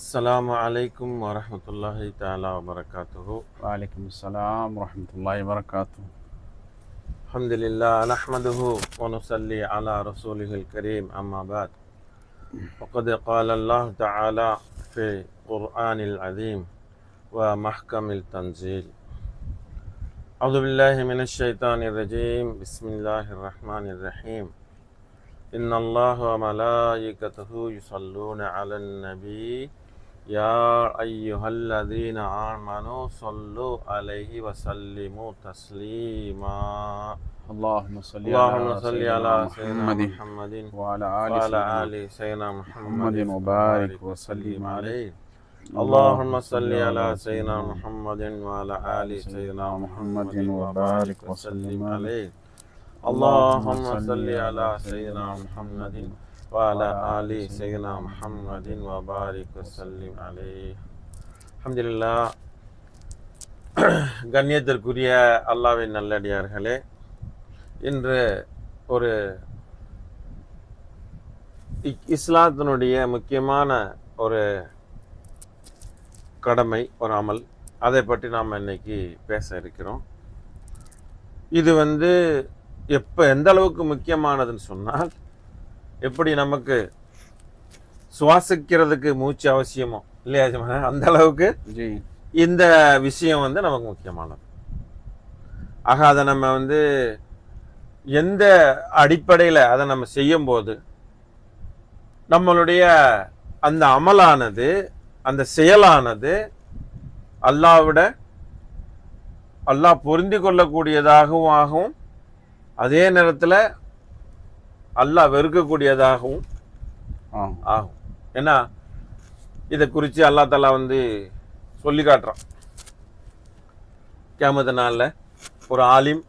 السلام عليكم ورحمة الله تعالى وبركاته. وعليكم السلام ورحمة الله وبركاته. الحمد لله نحمده ونصلي على رسوله الكريم أما بعد وقد قال الله تعالى في القرآن العظيم ومحكم التنزيل. أعوذ بالله من الشيطان الرجيم. بسم الله الرحمن الرحيم. إن الله وملائكته يصلون على النبي يا أيها الذين آمنوا صلوا عليه وسلموا تسليما. اللهم صل اللهم على صل سيدنا على سيدنا محمد محمد وعلى وعلى آل آل سيدنا محمد محمد وبارك وسلم عليه. اللهم صل على سيدنا محمد وعلى آل سيدنا محمد وبارك وسلم عليه. اللهم صل على سيدنا محمد وعلى آل سيدنا محمد وبارك وسلم عليه. அல்ஹம்துலில்லாஹ். கண்ணியத்திற்குரிய அல்லாஹ்வின் நல்லடியார்களே, இன்று ஒரு இஸ்லாத்தினுடைய முக்கியமான ஒரு கடமை, ஒரு அமல், அதை பற்றி நாம் இன்னைக்கு பேச இருக்கிறோம். இது எந்த அளவுக்கு முக்கியமானதுன்னு சொன்னால், எப்படி நமக்கு சுவாசிக்கிறதுக்கு மூச்சு அவசியமோ இல்லையா ஜமானா, அந்த அளவுக்கு இந்த விஷயம் நமக்கு முக்கியமானது. ஆக அதை நம்ம எந்த அடிப்படையில் அதை நம்ம செய்யும்போது நம்மளுடைய அந்த அமலானது, அந்த செயலானது அல்லாஹ் பொருந்தி கொள்ளக்கூடியதாகவும் அதே நேரத்தில் அல்லாஹ் வெறுக்கக்கூடியதாகவும் ஆகும். ஏன்னா இதை குறித்து அல்லாஹ் தஆலா சொல்லி காட்டுறான். கியாமத் நாளில் ஒரு ஆலிம்,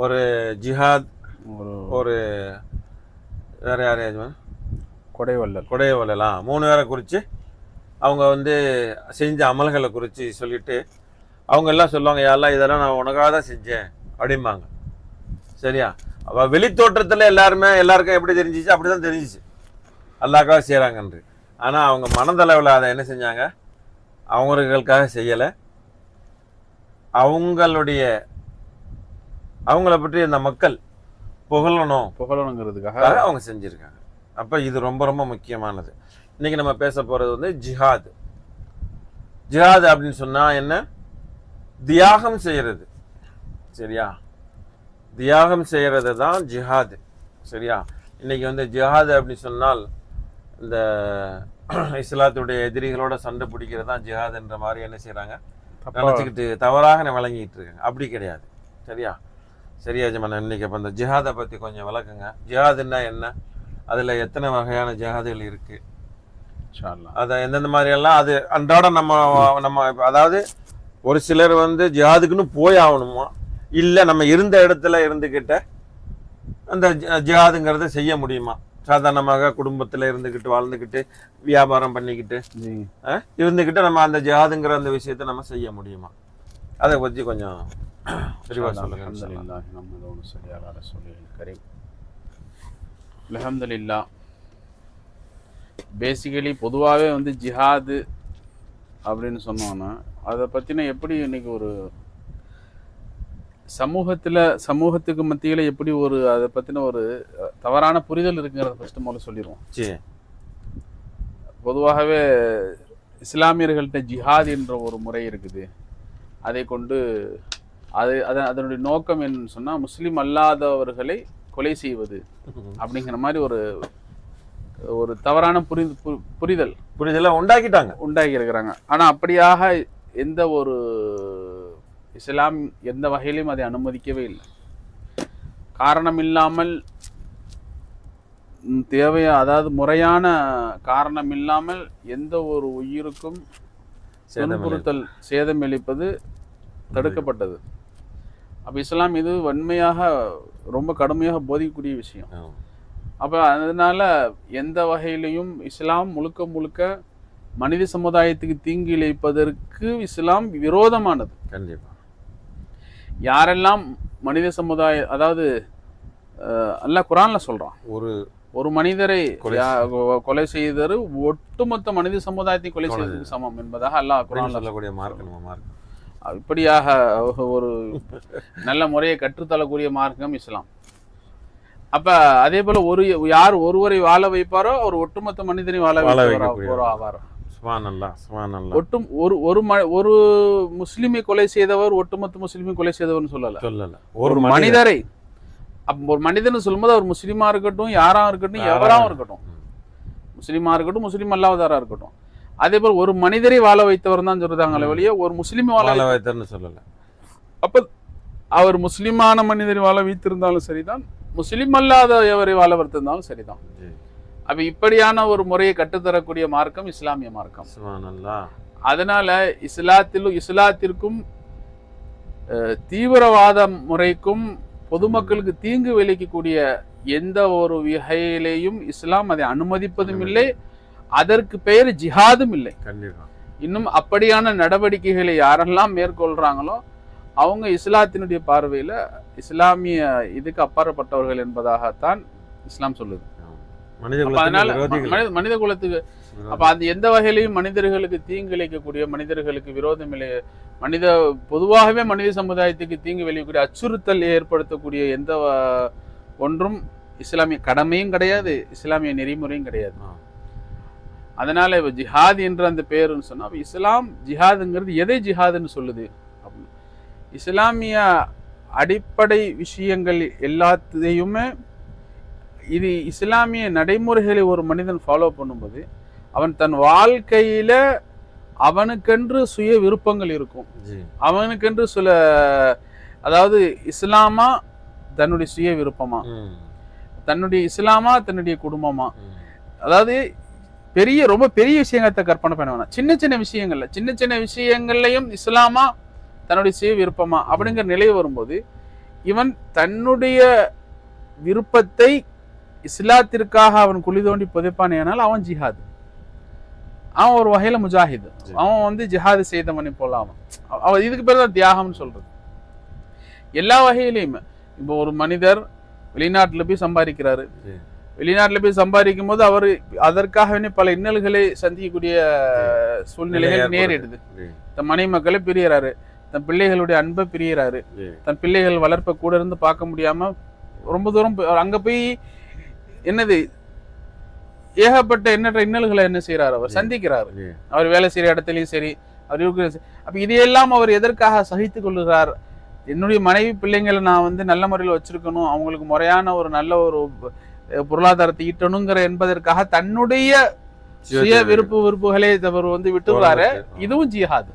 ஒரு ஜிஹாத், ஒரு வேற யாரையும் கொடைவல்லாம் 3 பேரை குறித்து அவங்க செஞ்ச அமல்களை குறித்து சொல்லிட்டு அவங்க எல்லாம் சொல்லுவாங்க, யா அல்லாஹ் இதெல்லாம் நான் உனக்காக தான் செஞ்சேன் அப்படிம்பாங்க. சரியா? அவ வெளித்தோற்றத்தில் எல்லாருக்கும் எப்படி தெரிஞ்சிச்சு? அப்படிதான் தெரிஞ்சிச்சு அல்லாஹ்க்காக செய்கிறாங்கன்று. ஆனால் அவங்க மனதளவில் அதை என்ன செஞ்சாங்க? அவங்களுக்காக செய்யலை, அவங்கள பற்றி இந்த மக்கள் புகழணுங்கிறதுக்காக அவங்க செஞ்சுருக்காங்க. அப்போ இது ரொம்ப ரொம்ப முக்கியமானது. இன்னைக்கு நம்ம பேச போகிறது ஜிஹாத். ஜிஹாத் அப்படின்னு சொன்னால் என்ன? தியாகம் செய்கிறது. சரியா? தியாகம் செய்கிறது தான் ஜிஹாது. சரியா? இன்னைக்கு ஜிஹாது அப்படின்னு சொன்னால் இந்த இஸ்லாத்துடைய எதிரிகளோட சண்டை பிடிக்கிறது தான் ஜிஹாத் என்ற மாதிரி என்ன செய்கிறாங்க, நினச்சிக்கிட்டு தவறாக விளங்கிட்டு இருக்காங்க. அப்படி கிடையாது. சரியா? சரியா ஜமானா? இன்னைக்கு அப்போ இந்த ஜிஹாதை பற்றி கொஞ்சம் விளக்குங்க. ஜிஹாதுன்னா என்ன, அதில் எத்தனை வகையான ஜிஹாதுகள் இருக்குது, அதை எந்தெந்த மாதிரியெல்லாம் அது அன்றாட நம்ம அதாவது ஒரு சிலர் ஜிஹாதுக்குன்னு போய் ஆகணுமா, இல்லை நம்ம இருந்த இடத்துல இருந்துக்கிட்ட அந்த ஜிஹாதுங்கிறத செய்ய முடியுமா? சாதாரணமாக குடும்பத்தில் இருந்துக்கிட்டு வாழ்ந்துக்கிட்டு வியாபாரம் பண்ணிக்கிட்டு இருந்துக்கிட்டு நம்ம அந்த ஜிஹாதுங்கிற அந்த விஷயத்தை நம்ம செய்ய முடியுமா? அதை பற்றி கொஞ்சம் விரிவாக சொல்லுங்க. அல்ஹம்துலில்லாஹ். பேசிக்கலி பொதுவாகவே ஜிஹாது அப்படின்னு சொன்னோன்னா அதை பற்றின எப்படி இன்னைக்கு ஒரு சமூகத்துக்கு மத்தியில் எப்படி ஒரு அதை பற்றின ஒரு தவறான புரிதல் இருக்குங்கிறத ஃபஸ்ட்டு முதல்ல சொல்லிடுவோம். பொதுவாகவே இஸ்லாமியர்கள்ட்ட ஜிஹாத் என்ற ஒரு முறை இருக்குது. அதை கொண்டு அதனுடைய நோக்கம் என்னன்னு சொன்னால் முஸ்லீம் அல்லாதவர்களை கொலை செய்வது அப்படிங்கிற மாதிரி ஒரு தவறான புரிதலை உண்டாக்கி இருக்கிறாங்க. ஆனால் அப்படியாக எந்த ஒரு இஸ்லாம் எந்த வகையிலும் அதை அனுமதிக்கவே இல்லை. காரணம் இல்லாமல் அதாவது முறையான காரணம் இல்லாமல் எந்த ஒரு உயிருக்கும் துன்புறுத்தல், சேதம் அளிப்பது தடுக்கப்பட்டது. அப்போ இஸ்லாம் இது வன்மையாக ரொம்ப கடுமையாக போதிக்கக்கூடிய விஷயம். அப்போ அதனால எந்த வகையிலையும் இஸ்லாம் முழுக்க மனித சமுதாயத்துக்கு தீங்கு இழைப்பதற்கு இஸ்லாம் விரோதமானது. கண்டிப்பா. யாரெல்லாம் மனித சமுதாய, அதாவது அல்லாஹ் குர்ஆன்ல சொல்றான், ஒரு ஒரு மனிதரை கொலை செய்தது ஒட்டுமொத்த மனித சமுதாயத்தை கொலை செய்வதற்கு சமம் என்பதாக அல்லாஹ் குர்ஆன்ல சொல்லக்கூடிய மார்க்கம். இப்படியாக ஒரு நல்ல முறையை கற்றுத்தரக்கூடிய மார்க்கம் இஸ்லாம். அப்ப அதே போல யார் ஒருவரை வாழ வைப்பாரோ அவர் ஒட்டுமொத்த மனிதனை வாழ ஆவார். ஒரு முஸ்லிமை கொலை செய்தவர் ஒட்டுமொத்த முஸ்லிமை கொலை செய்தவர்னு சொல்லல. ஒரு மனிதரை ஒரு மனிதன் சொல்லும்போது அவர் முஸ்லிமா இருக்கட்டும், யாரா இருக்கட்டும், எவராவும் இருக்கட்டும், முஸ்லிமா இருக்கட்டும், முஸ்லிம் அல்லாதவரா இருக்கட்டும், அதே போல ஒரு மனிதரை வாழ வைத்தவர் தான் சொல்றாங்களே வழியே ஒரு முஸ்லிமை வாழ வைத்தவர்னு சொல்லல. அப்ப அவர் முஸ்லிமான மனிதரை வாழ வைத்திருந்தாலும் சரிதான், முஸ்லிம் அல்லாத எவரை வாழ வைத்திருந்தாலும் சரிதான். அப்ப இப்படியான ஒரு முறையை கற்றுத்தரக்கூடிய மார்க்கம் இஸ்லாமிய மார்க்கம். அதனால இஸ்லாத்திற்கும் தீவிரவாத முறைக்கும் பொதுமக்களுக்கு தீங்கு விளைவிக்கக்கூடிய எந்த ஒரு வகையிலேயும் இஸ்லாம் அதை அனுமதிப்பதும் இல்லை, அதற்கு பெயர் ஜிஹாதும் இல்லை. இன்னும் அப்படியான நடவடிக்கைகளை யாரெல்லாம் மேற்கொள்றாங்களோ அவங்க இஸ்லாத்தினுடைய பார்வையில இஸ்லாமிய இதுக்கு அப்பாற்பட்டவர்கள் என்பதாகத்தான் இஸ்லாம் சொல்லுது. அதனால மனித குலத்துக்கு அப்ப அந்த எந்த வகையிலையும் மனிதர்களுக்கு தீங்கு விளைவிக்கக்கூடிய, மனிதர்களுக்கு விரோதம் பொதுவாகவே மனித சமுதாயத்துக்கு தீங்கு விளைவிக்கக்கூடிய, அச்சுறுத்தல் ஏற்படுத்தக்கூடிய எந்த ஒன்றும் இஸ்லாமிய கடமையும் கிடையாது, இஸ்லாமிய நெறிமுறையும் கிடையாது. அதனால இப்ப ஜிஹாத் என்ற அந்த பேருன்னு சொன்னா இஸ்லாம் ஜிஹாதுங்கிறது எதை ஜிஹாதுன்னு சொல்லுது அப்படின்னு இஸ்லாமிய அடிப்படை விஷயங்கள் எல்லாத்தையுமே இது இஸ்லாமிய நடைமுறைகளை ஒரு மனிதன் ஃபாலோ பண்ணும்போது அவன் தன் வாழ்க்கையில அவனுக்கென்று சுய விருப்பங்கள் இருக்கும், அவனுக்கென்று சில அதாவது இஸ்லாமா தன்னுடைய சுய விருப்பமா, தன்னுடைய இஸ்லாமா தன்னுடைய குடும்பமா, அதாவது ரொம்ப பெரிய விஷயங்களை கற்பனை பண்ண வேணாம், சின்ன சின்ன விஷயங்கள்லையும் இஸ்லாமா தன்னுடைய சுய விருப்பமா அப்படிங்கிற நிலை வரும்போது இவன் தன்னுடைய விருப்பத்தை இஸ்லாத்திற்காக அவன் குழி தோண்டி புதைப்பான். ஏனால் அவன் ஜிஹாது, அவன் ஒரு வகையில முஜாஹித், அவன் ஜிஹாது செய்தவனை போல அவன் இதுக்கு பேர் தான் தியாகம்னு சொல்றது. எல்லா வகையிலையுமே இப்போ ஒரு மனிதர் வெளிநாட்டுல போய் சம்பாதிக்கிறாரு, வெளிநாட்டுல போய் சம்பாதிக்கும் போது அவர் அதற்காகவே பல இன்னல்களை சந்திக்கக்கூடிய சூழ்நிலைகள் நேரிடுது. தன் மனை மக்களை பிரியறாரு, தன் பிள்ளைகளுடைய அன்பை பிரியறாரு, தன் பிள்ளைகள் வளர்ப்பை கூட இருந்து பார்க்க முடியாம ரொம்ப தூரம் அங்க போய் ஏகப்பட்ட எண்ணற்ற இன்னல்களை என்ன செய்யறாரு, அவர் சந்திக்கிறாரு. அவர் வேலை செய்யற இடத்துலயும் சரி, அவர் அப்ப இதையெல்லாம் அவர் எதற்காக சகித்துக் கொள்ளுகிறார்? என்னுடைய மனைவி பிள்ளைங்களை நான் நல்ல முறையில் வச்சிருக்கணும், அவங்களுக்கு முறையான ஒரு நல்ல ஒரு பொருளாதாரத்தை ஈட்டணுங்கிற என்பதற்காக தன்னுடைய சுய விருப்புகளை அவர் விட்டுறாரு. இதுவும் ஜிஹாது.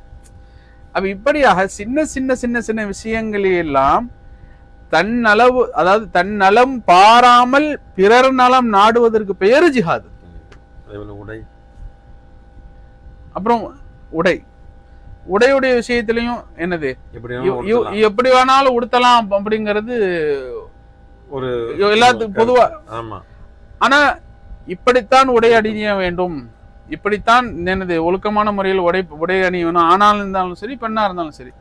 அப்ப இப்படியாக சின்ன சின்ன சின்ன சின்ன விஷயங்களெல்லாம் தன்னளவு, அதாவது தன்னலம் பாராமல் பிறர் நலம் நாடுவதற்கு பெயரு ஜிஹாது. அப்புறம் உடையுடைய விஷயத்திலையும் என்னது, எப்படி வேணாலும் உடுத்தலாம் அப்படிங்கிறது ஒரு எல்லாத்துக்கும் பொதுவா. ஆனா இப்படித்தான் உடை அணிய வேண்டும், இப்படித்தான் என்னது ஒழுக்கமான முறையில் உடை அணியணும், ஆணாலும் இருந்தாலும் சரி பெண்ணா இருந்தாலும் சரி.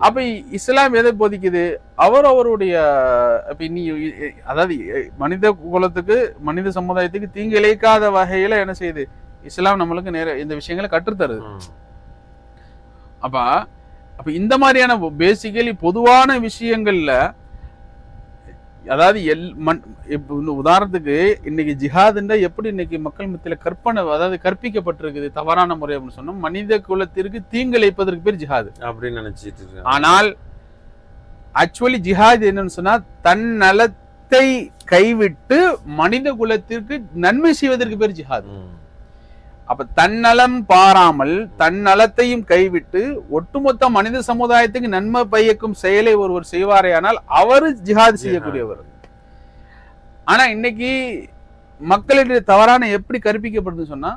அப்ப இஸ்லாம் எதை போதிக்குது? அவருடைய அதாவது மனித குலத்துக்கு மனித சமுதாயத்துக்கு தீங்கு இழைக்காத வகையில என்ன செய்யுது இஸ்லாம் நம்மளுக்கு நேர இந்த விஷயங்களை கற்றுத்தருது. அப்ப இந்த மாதிரியான பேசிக்கலி பொதுவான விஷயங்கள்ல, அதாவது உதாரணத்துக்கு இன்னைக்கு ஜிஹாதுன்னா எப்படி இன்னைக்கு மக்கள் மத்தியில அதாவது கற்பிக்கப்பட்டிருக்குது தவறான முறை அப்படின்னு சொன்னா, மனித குலத்திற்கு தீங்கிழைப்பதற்கு பேர் ஜிஹாது அப்படின்னு நினைச்சிட்டு. ஆனால் ஆக்சுவலி ஜிஹாது என்னன்னு சொன்னா தன் நலத்தை கைவிட்டு மனித குலத்திற்கு நன்மை செய்வதற்கு பேர் ஜிஹாது. அப்ப தன்னலம் பாராமல் தன் நலத்தையும் கைவிட்டு ஒட்டுமொத்த மனித சமுதாயத்துக்கு நன்மை பயக்கும் செயலை ஒருவர் செய்வாரே ஆனால் அவரு ஜிஹாது செய்யக்கூடியவர். ஆனா இன்னைக்கு மக்களுடைய தவறான எப்படி கற்பிக்கப்படுதுன்னு சொன்னா,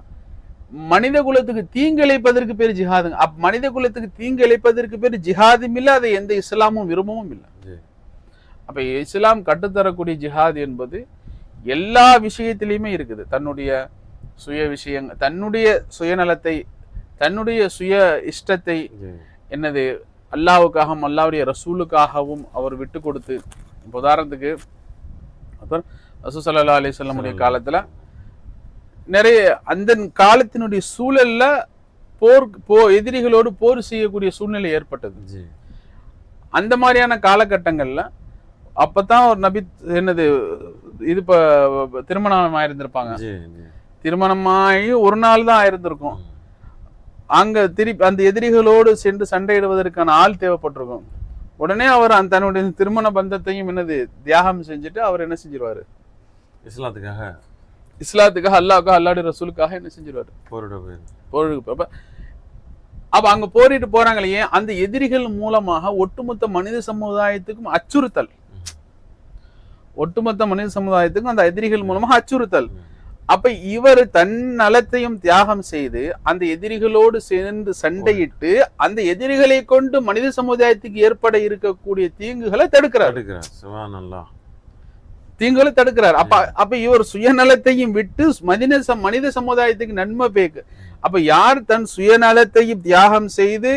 மனித குலத்துக்கு தீங்கிழைப்பதற்கு பேர் ஜிஹாதுங்க. மனித குலத்துக்கு தீங்கிழைப்பதற்கு பேர் ஜிஹாதும் இல்லை, அதை எந்த இஸ்லாமும் விரும்பவும் இல்லை. அப்ப இஸ்லாம் கட்டுத்தரக்கூடிய ஜிஹாது என்பது எல்லா விஷயத்திலையுமே இருக்குது. தன்னுடைய சுய விஷயங்கள், தன்னுடைய சுயநலத்தை, தன்னுடைய சுய இஷ்டத்தை என்னது அல்லாஹ்வுக்காகவும் அல்லாஹ்வுடைய ரசூலுக்காகவும் அவர் விட்டு கொடுத்து, உதாரணத்துக்கு ரசூல் ஸல்லல்லாஹு அலைஹி வஸல்லம் காலத்துல நிறைய அந்த காலத்தினுடைய சூழல்ல எதிரிகளோடு போர் செய்யக்கூடிய சூழ்நிலை ஏற்பட்டது. அந்த மாதிரியான காலகட்டங்கள்ல அப்பதான் ஒரு நபி என்னது இது திருமணம் ஆயிருந்திருப்பாங்க. திருமணமாகி ஒரு நாள் தான் ஆயிருந்திருக்கும். அங்க திருப்பி அந்த எதிரிகளோடு சென்று சண்டையிடுவதற்கான ஆள் தேவைப்பட்டிருக்கும். உடனே அவர் தன்னுடைய திருமண பந்தத்தையும் என்னது தியாகம் செஞ்சுட்டு அவர் என்ன செஞ்சிருவாரு, இஸ்லாத்துக்காக அல்லாஹ்வுக்காக அல்லாஹ்வுடைய ரசூலுக்காக என்ன செஞ்சிருவாரு, போருக்கு. அப்ப அங்க போரிட்டு போறாங்களே, அந்த எதிரிகள் மூலமாக ஒட்டுமொத்த மனித சமுதாயத்துக்கும் அச்சுறுத்தல், ஒட்டுமொத்த மனித சமுதாயத்துக்கும் அந்த எதிரிகள் மூலமாக அச்சுறுத்தல். அப்ப இவர் தன் நலத்தையும் தியாகம் செய்து அந்த எதிரிகளோடு சேர்ந்து சண்டையிட்டு அந்த எதிரிகளை கொண்டு மனித சமுதாயத்துக்கு ஏற்பட இருக்கக்கூடிய தீங்குகளை தடுக்கிறார். தீங்குகளை தடுக்கிறார். அப்ப இவர் சுயநலத்தையும் விட்டு மனித சமுதாயத்துக்கு நன்மை பேக்கு. அப்ப யார் தன் சுயநலத்தையும் தியாகம் செய்து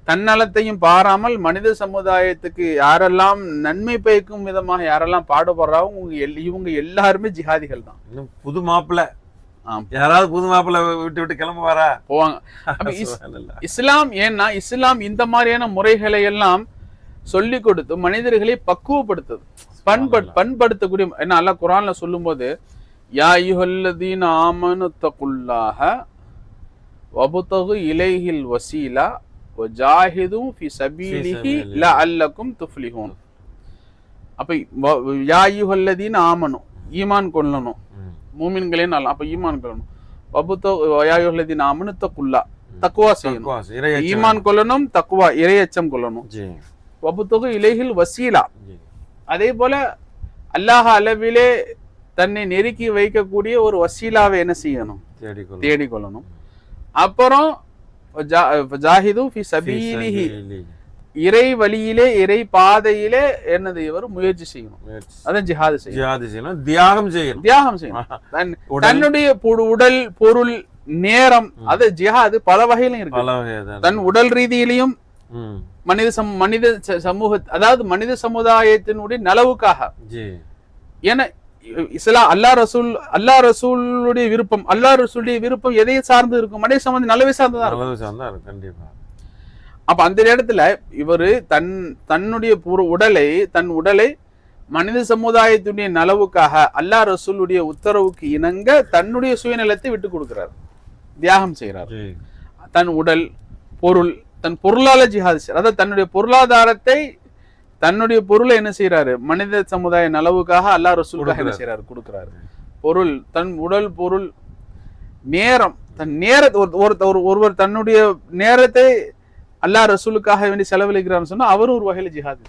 தன்னலத்தையும் பாராமல் மனித சமுதாயத்துக்கு யாரெல்லாம் நன்மை பயக்கும் விதமாக யாரெல்லாம் பாடுபடுறாங்க, இவங்க எல்லாருமே ஜிஹாதிகள் தான். புது மாப்பிள்ள யாராவது புது மாப்பிள்ள விட்டு விட்டு கிளம்புவாரா, போவாங்க. இஸ்லாம் ஏன்னா இஸ்லாம் இந்த மாதிரியான முறைகளை எல்லாம் சொல்லி கொடுத்து மனிதர்களை பக்குவப்படுத்துது, பண்படுத்தக்கூடிய. என்ன அல்லாஹ் குர்ஆன்ல சொல்லும் போது, யா அய்யுஹல்லதீன ஆமனு தகுல்லாஹ வபுதகு இலைஹில் வசீலா வஜாஹிது ஃபி சபீலிஹி லஅல்லகும் துஃப்லிஹூன். அப்ப யா அய்யுஹல்லதீன ஆமனு, ஈமான் கொள்ளணும், மூமின்களே நல்லா. அப்ப ஈமான் கொள்ளணும். வபுதகு யா அய்யுஹல்லதீன ஆமனு தகுல்லா, தக்வா செய்யணும். ஈமான் கொள்ளணும், தக்வா இறையச்சம் கொள்ளணும். வபுதகு இலைஹில் வசீலா, அதே போல அல்லாஹ் அளவிலே தன்னை நெருக்கி வைக்கக்கூடிய ஒரு வசீலாவை என்ன செய்யணும், தேடிக்கொள்ளணும். அப்புறம் இறை வழியிலே இறை பாதையிலே என்னது இவர் முயற்சி செய்யணும். அதான் ஜிஹாது செய்யணும், தியாகம் செய்யணும். தன்னுடைய உடல், பொருள், நேரம், அது ஜிஹாது பல வகையிலும் இருக்கு. தன் உடல் ரீதியிலையும் மனித சமூக, அதாவது மனித சமுதாயத்தினுடைய நலவுக்காக. ஏன்னா இஸ்லாம் அல்லாஹ் ரசூலுடைய விருப்பம் எதை சார்ந்து இருக்கும், மனித சம்பந்தம் நல்லவே சார்ந்துதான் இருக்கும் கண்டிப்பா. அப்ப அந்த இடத்துல இவரு தன்னுடைய தன் உடலை மனித சமுதாயத்துடைய நலவுக்காக அல்லாஹ் ரசூலுடைய உத்தரவுக்கு இணங்க தன்னுடைய சுயநலத்தை விட்டு கொடுக்கிறார், தியாகம் செய்கிறார். தன் உடல், பொருள், தன் பொருளால ஜிஹாது செய்யறார். அதாவது தன்னுடைய பொருளாதாரத்தை, தன்னுடைய பொருளை என்ன செய்யறாரு, மனித சமுதாய நலவுக்காக அல்லாஹ் ரசூலுக்காக என்ன செய்யறாரு, கொடுக்கிறாரு. பொருள், தன் உடல், பொருள், நேரம், தன் நேரத்தை ஒருவர் தன்னுடைய நேரத்தை அல்லாஹ் ரசூலுக்காக வேண்டி செலவழிக்கிறான்னு சொன்னா அவரும் ஒரு வகையில ஜிஹாது.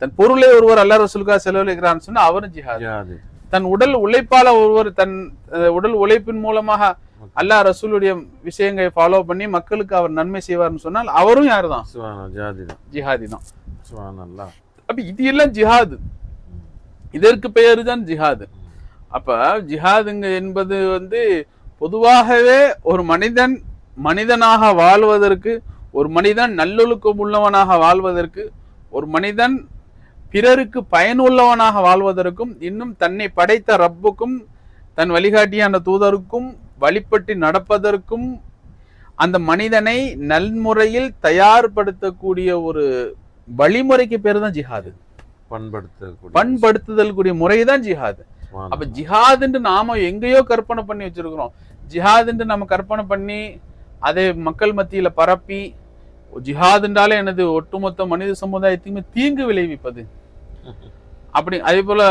தன் பொருளை ஒருவர் அல்லாஹ் ரசூலுக்காக செலவழிக்கிறான்னு சொன்னா அவரும் ஜிஹாது. தன் உடல் உழைப்பால ஒருவர் தன் உடல் உழைப்பின் மூலமாக அல்லாஹ் ரசூலுடைய விஷயங்களை ஃபாலோ பண்ணி மக்களுக்கு அவர் நன்மை செய்வார்னு சொன்னால் அவரும் யாருதான், ஜிஹாதி தான். அப்ப இது எல்லாம் ஜிஹாது, இதற்கு பெயரு தான் ஜிஹாது. அப்ப ஜிஹாதுங்க என்பது பொதுவாகவே ஒரு மனிதனாக வாழ்வதற்கு, ஒரு மனிதன் நல்லொழுக்கம் உள்ளவனாக வாழ்வதற்கு, ஒரு மனிதன் பிறருக்கு பயனுள்ளவனாக வாழ்வதற்கும், இன்னும் தன்னை படைத்த ரப்புக்கும் தன் வழிகாட்டியான தூதருக்கும் வழிபட்டு நடப்பதற்கும் அந்த மனிதனை நல்முறையில் தயார்படுத்தக்கூடிய ஒரு வழிமுறைக்கு பேரு தான் ஜிஹாது. பண்படுத்துதல் கூடிய முறைதான் ஜிஹாது. அப்ப ஜிஹாதுன்னு நாம எங்கேயோ கற்பனை பண்ணி வச்சிருக்கிறோம். ஜிஹாதுன்னு நம்ம கற்பனை பண்ணி அதை மக்கள் மத்தியில பரப்பி, ஜிஹாதுன்றாலே என்னது ஒட்டுமொத்த மனித சமுதாயத்தையுமே தீங்கு விளைவிப்பது. அப்படி அதே போல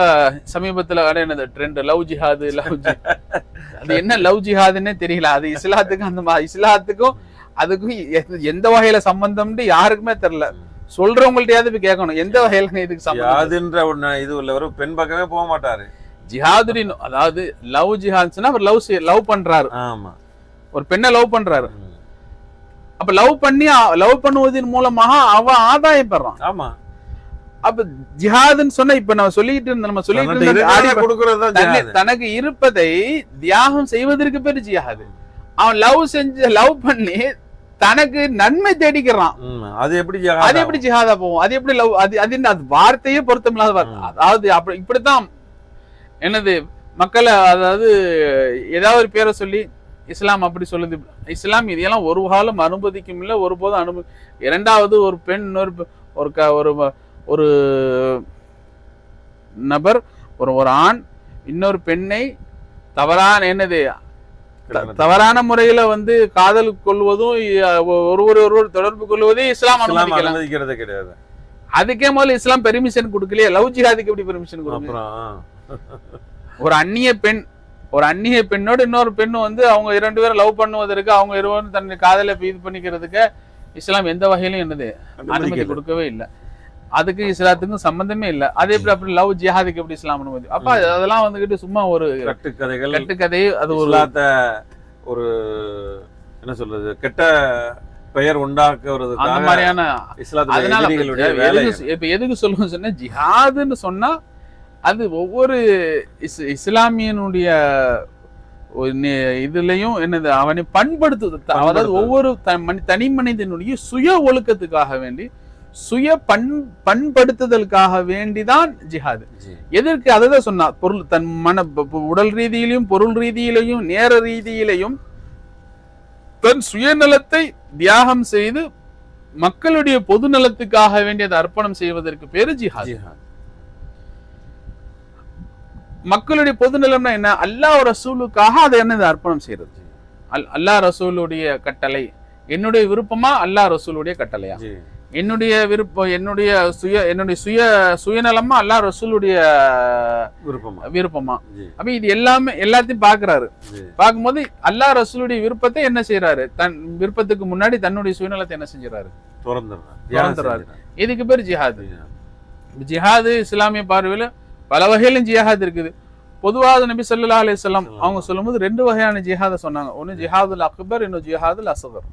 சமீபத்துல என்னது ட்ரெண்ட், லவ் ஜிஹாது. அது என்ன லவ் ஜிஹாதுன்னே தெரியல. அது இஸ்லாத்துக்கும் அதுக்கும் எந்த வகையில சம்பந்தம்னு யாருக்குமே தெரியல. சொல்றவங்கள்ட்டயாவது போய் கேட்கணும் எந்த வகையில இதுக்கு சம்பந்தம். இது உள்ளவர் பெண் பக்கமே போக மாட்டாரு. ஜிஹாதுன்னு அதாவது லவ் ஜிஹாதுன்னா அவர் லவ் பண்றாரு, ஒரு பெண்ணை லவ் பண்றாரு. அப்ப லவ் பண்ணுவதன் மூலமாக அவன் ஆதாயம் பெறான். ஆமா. அப்ப ஜிஹாதுன்னு சொன்னா இப்ப நம்ம சொல்லிட்டு தனக்கு இருப்பதை தியாகம் செய்வதற்கு பேரு ஜிஹாது. அவன் லவ் பண்ணி தனக்கு நன்மை தேடிக்கிறான். அது எப்படி ஜிஹாதா போகும்? அது எப்படி லவ்? அது வார்த்தையே பொருத்தமில்லாத வார்த்தை. அதாவது இப்படித்தான் என்னது மக்களை, அதாவது ஏதாவது ஒரு பேரை சொல்லி இஸ்லாம் அப்படி சொல்லுது, இஸ்லாம் இதெல்லாம் ஒரு காலம் அனுமதிக்கும் இல்லை, ஒருபோதும் இரண்டாவது ஒரு பெண் ஒரு நபர் ஒரு ஆண் இன்னொரு பெண்ணை தவறான முறையில காதல் கொள்வதும் ஒருவர் தொடர்பு கொள்வதே இஸ்லாம் அனுமதிக்கிறது கிடையாது. அதுக்கே முதல்ல இஸ்லாம் பெர்மிஷன் கொடுக்கலையே, லவ் ஜிஹாதுக்கு எப்படி பெர்மிஷன் கொடுக்கும்? ஒரு அந்நிய பெண்ணோடு இன்னொரு பெண்ணு அவங்க 2 பேரும் லவ் பண்ணுவதற்கு, அவங்க இருவரும் தன்னை காதலை இது பண்ணிக்கிறதுக்கு இஸ்லாம் எந்த வகையிலும் அனுமதி கொடுக்கவே இல்லை. அதுக்கு இஸ்லாத்துக்கும் சம்பந்தமே இல்லை. அதே எப்படி அப்படி லவ் ஜிஹாதுக்கு எப்படி இஸ்லாம் அனுமதி? அப்ப அதெல்லாம் சும்மா ஒரு கட்டுக்கதை. அது ஒரு என்ன சொல்றது, கெட்ட பெயர் உண்டாக்குறது அந்த மாதிரியான. அதனால இப்ப எதுக்கு சொல்லுவோம் சொன்னா, ஜிஹாதுன்னு சொன்னா அது ஒவ்வொரு இஸ்லாமியனுடைய இதுலயும் என்னது அவனை பண்படுத்துவது, அதாவது ஒவ்வொரு தனி மனிதனுடைய சுய ஒழுக்கத்துக்காக வேண்டி, சுய பண்படுத்துதலுக்காக வேண்டிதான் ஜிஹாது. எதற்கு? அதான் சொன்னா, பொருள் தன் உடல் ரீதியிலையும் பொருள் ரீதியிலையும் நேர ரீதியிலையும் தன் சுயநலத்தை தியாகம் செய்து மக்களுடைய பொது நலத்துக்காக வேண்டியதை அர்ப்பணம் செய்வதற்கு பேரு ஜிஹாத். மக்களுடைய பொது நலம்னா என்ன? அல்லாஹ் ரசூலுக்காக அதை என்னது அர்ப்பணம் செய்யறது. அல்லாஹ் ரசூலுடைய கட்டளை என்னுடைய விருப்பமா, அல்லாஹ் ரசூலுடைய கட்டளையா? என்னுடைய விருப்பம், என்னுடைய சுயநலமா, அல்லாஹ் ரசூலுடைய விருப்பமா? அப்ப இது எல்லாத்தையும் பாக்குறாரு. பார்க்கும்போது அல்லாஹ் ரசூலுடைய விருப்பத்தை என்ன செய்யறாரு? தன் விருப்பத்துக்கு முன்னாடி தன்னுடைய சுயநலத்தை என்ன செஞ்சாரு? திறந்துறாரு. இதுக்கு பேர் ஜிஹாது. ஜிஹாது இஸ்லாமிய பார்வையில பல வகையிலும் ஜிஹாத் இருக்குது. பொதுவாக நபி ஸல்லல்லாஹு அலைஹி வஸல்லம் அவங்க சொல்லும்போது 2 வகையான ஜிஹாத சொன்னாங்க. ஒன்னு ஜிஹாதுல் அக்பர், இன்னொரு ஜிஹாதுல் அஸ்கர்.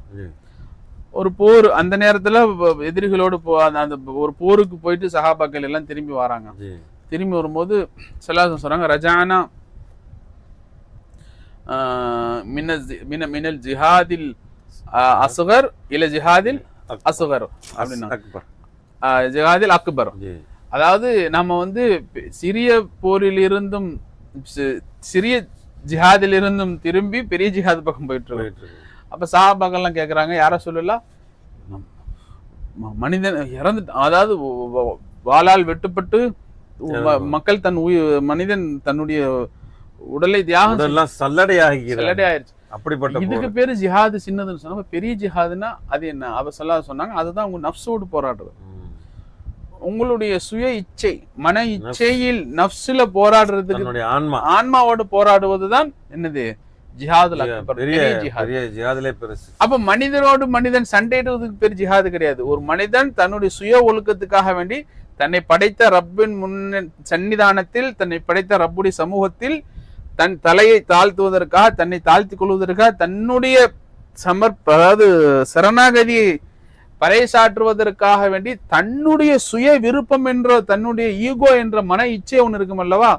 ஒரு போர், அந்த நேரத்துல எதிரிகளோடு அந்த ஒரு போருக்கு போயிட்டு சஹாபாக்கள் எல்லாம் திரும்பி வராங்க. திரும்பி வரும்போது ஸல்லல்லாஹு சொல்றாங்க, ரஜானா மினல் ஜிஹாதில் அஸ்கர் இல ஜிஹாதில் அஸ்கர் அப்படின்னா ஜிஹாதில் அக்பர். அதாவது நம்ம சிறிய போரிலிருந்தும் சிறிய ஜிஹாதிலிருந்தும் திரும்பி பெரிய ஜிஹாத் பக்கம் போயிட்டு இருக்கோம். அப்ப சஹாபாக்கள்லாம் கேக்குறாங்க, யார சொல்லலாம், மனிதன் இறந்து, அதாவது வாளால் வெட்டுப்பட்டு மக்கள் மனிதன் தன்னுடைய உடலை தியாகம் சல்லடையாயிருச்சு. அப்படிப்பட்ட இதுக்கு பேரு ஜிஹாது சின்னதுன்னு சொன்னா, பெரிய ஜிஹாதுன்னா அது என்ன? அவ சொன்னாங்க, அதுதான் உங்க நஃப்ஸோடு போராடுறது. உங்களுடைய சுய இச்சை, மன இச்சையில் நஃப்ஸ்ல போராடுறதுக்கு, ஆன்மாவோடு போராடுவதுதான் என்னது? ஜிஹாதுல் அக்பர், பெரிய ஜிஹாதுலே பெருசு. அப்ப மனிதனோடு மனிதன் சண்டையிடுவதற்கு பேர் ஜிஹாது கிடையாது. ஒரு மனிதன் தன்னுடைய சுய ஒழுக்கத்துக்காக வேண்டி தன்னை படைத்த ரப்பின் சன்னிதானத்தில், தன்னை படைத்த ரப்புடைய சமூகத்தில் தன் தலையை தாழ்த்துவதற்காக, தன்னை தாழ்த்திக் கொள்வதற்காக, தன்னுடைய அதாவது சரணாகதியை பறைசாற்றுவதற்காக வேண்டி தன்னுடைய சுய விருப்பம் என்ற, தன்னுடைய ஈகோ என்ற மன இச்சை ஒன்று இருக்கும் அல்லவா,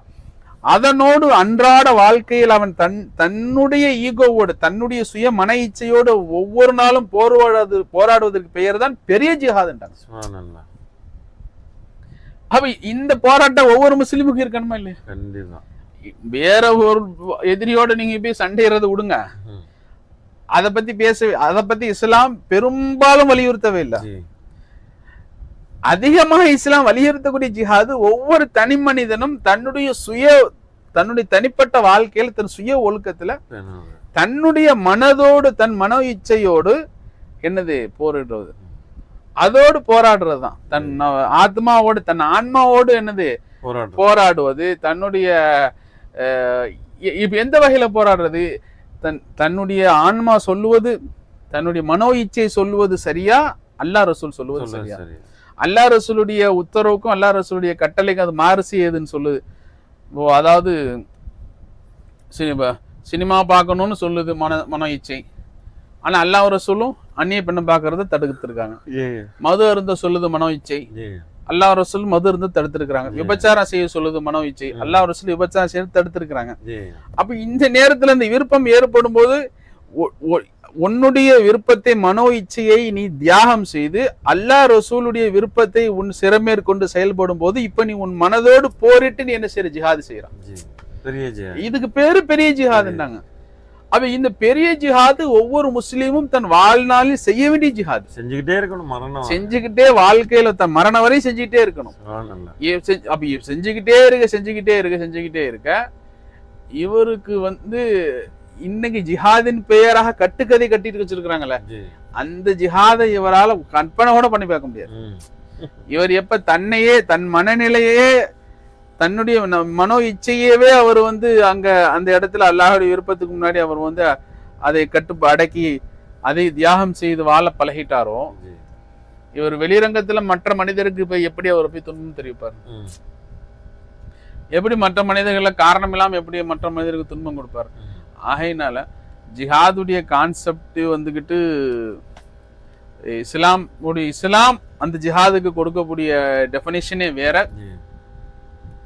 அதனோடு அன்றாட வாழ்க்கையில் அவன் தன்னுடைய ஈகோவோடு, தன்னுடைய சுய மன இச்சையோடு ஒவ்வொரு நாளும் போராடுவதற்கு பெயர் தான் பெரிய ஜிஹாத்ன்றாங்க. அப்ப இந்த போராட்டம் ஒவ்வொரு முஸ்லிமுக்கும் இருக்கணுமா இல்லையா? கண்டிப்பா. வேற ஒரு எதிரியோட நீங்க போய் சண்டைறது விடுங்க, அதை பத்தி இஸ்லாம் பெரும்பாலும் வலியுறுத்தவே இல்லை. அதிகமாக இஸ்லாம் வலியுறுத்தக்கூடிய ஜிஹாது ஒவ்வொரு தனி மனிதனும் தன்னுடைய தனிப்பட்ட வாழ்க்கையில் தன் சுய ஒழுக்கத்துல தன்னுடைய மனதோடு, தன் மன இச்சையோடு என்னது போரிடுறது, அதோடு போராடுறதுதான். தன் ஆத்மாவோடு, தன் ஆன்மாவோடு என்னது போராடுவது. தன்னுடைய இப்ப எந்த வகையில போராடுறது? தன்னுடைய ஆன்மா சொல்லுவது, தன்னுடைய மனோ இச்சை சொல்லுவது சரியா, அல்லாஹ் ரசூல் சொல்லுவது சரியா? அல்லாஹ் ரசூலுடைய உத்தரவுக்கும் அல்லாஹ் ரசூலுடைய கட்டளைக்கும் அது மாறு செய்யுதுன்னு சொல்லுது. அதாவது சினிமா பார்க்கணும்னு சொல்லுது மனோ இச்சை, ஆனா அல்லாஹ் ரசூலும் அந்நிய பெண்ணை பார்க்கறத தடுத்துருக்காங்க. மது அருந்த சொல்லுது மனோ இச்சை, அல்லாஹ் ரசூல் மது இருந்து தடுத்திருக்கிறாங்க. விபச்சாரம் செய்ய சொல்லுது மனோ இச்சை, அல்லாஹ் ரசூல் விபச்சாரம் செய்ய தடுத்திருக்கிறாங்க. அப்ப இந்த நேரத்துல இந்த விருப்பம் ஏற்படும் போது உன்னுடைய விருப்பத்தை, மனோ இச்சையை நீ தியாகம் செய்து அல்லாஹ் ரசூலுடைய விருப்பத்தை உன் சிறமேற்கொண்டு செயல்படும் போது இப்ப நீ உன் மனதோடு போரிட்டு நீ என்ன செய்யற? ஜிஹாது செய்யறான். பெரிய ஜிஹாத். இதுக்கு பேரு பெரிய ஜிஹாதுன்றாங்க. அப்ப இந்த பெரிய ஜிஹாது ஒவ்வொரு முஸ்லீமும் தன் வாழ்நாளில் செய்ய வேண்டிய ஜிஹாது. செஞ்சுக்கிட்டே இருக்கணும், மரணம் செஞ்சுக்கிட்டே, வாழ்க்கையில தன் மரணம் வரை செஞ்சுக்கிட்டே இருக்கணும். அப்ப செஞ்சுக்கிட்டே இருக்க இவருக்கு இன்னைக்கு ஜிஹாதின் பெயராக கட்டுக்கதை கட்டிட்டு வச்சிருக்கிறாங்கல்ல, அந்த ஜிஹாதை இவரால கற்பனை கூட பண்ணி பார்க்க முடியாது. இவர் எப்ப தன்னையே, தன் மனநிலையே, தன்னுடைய மனோ இச்சையவே அவர் அங்க அந்த இடத்துல அல்லாஹ்வுடைய விருப்பத்துக்கு முன்னாடி அவர் அதை அடக்கி அதை தியாகம் செய்து வாழ பழகிட்டாரோ, இவர் வெளிரங்கத்துல மற்ற மனிதருக்கு போய் எப்படி அவர் போய் துன்பம் தெரிவிப்பார்? எப்படி மற்ற மனிதர்களை காரணம் இல்லாம எப்படி மற்ற மனிதருக்கு துன்பம் கொடுப்பார்? ஆகையினால ஜிஹாதுடைய கான்செப்ட் இஸ்லாம் அந்த ஜிஹாதுக்கு கொடுக்கக்கூடிய டெஃபினிஷனே வேற,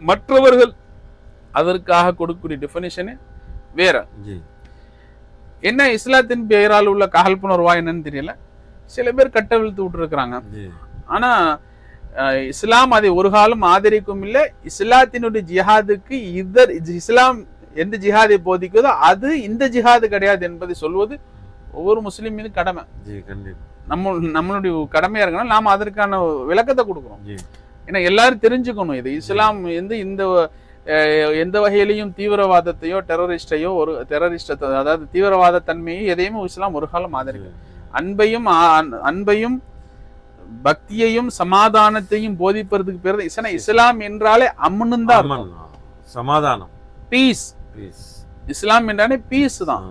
மற்றவர்கள் அதற்காக கொடுக்கக்கூடிய டெஃபினிஷனே வேற. என்ன இஸ்லாத்தின் பெயரால் உள்ள காழ்ப்புணர்வா என்னன்னு தெரியல, சில பேர் கட்டவிழ்த்து விட்டு இருக்கிறாங்க. ஆனா இஸ்லாம் அதை ஒரு காலம் ஆதரிக்கும் இல்லை. இஸ்லாத்தினுடைய ஜிஹாதுக்கு இஸ்லாம் எந்த ஜிஹாதை போதிக்குதோ அது இந்த ஜிஹாது கிடையாது என்பதை சொல்வது ஒவ்வொரு முஸ்லீம் மீது கடமை. நம்மளுடைய கடமையா இருக்கணும். நாம அதற்கான விளக்கத்தை கொடுக்கிறோம். ஏன்னா எல்லாரும் தெரிஞ்சுக்கணும், இது இஸ்லாம் எந்த வகையிலையும் தீவிரவாதத்தையோ டெரரிஸ்டையோ அதாவது தீவிரவாத தன்மையோ எதையுமே இஸ்லாம் ஒரு காலம் ஆதரிக்கும். அன்பையும் பக்தியையும் சமாதானத்தையும் போதிப்பதற்கு பேர் இஸ்லாம் என்றாலே அம்னு தான், சமாதானம், பீஸ். இஸ்லாம் என்றாலே பீஸ் தான்.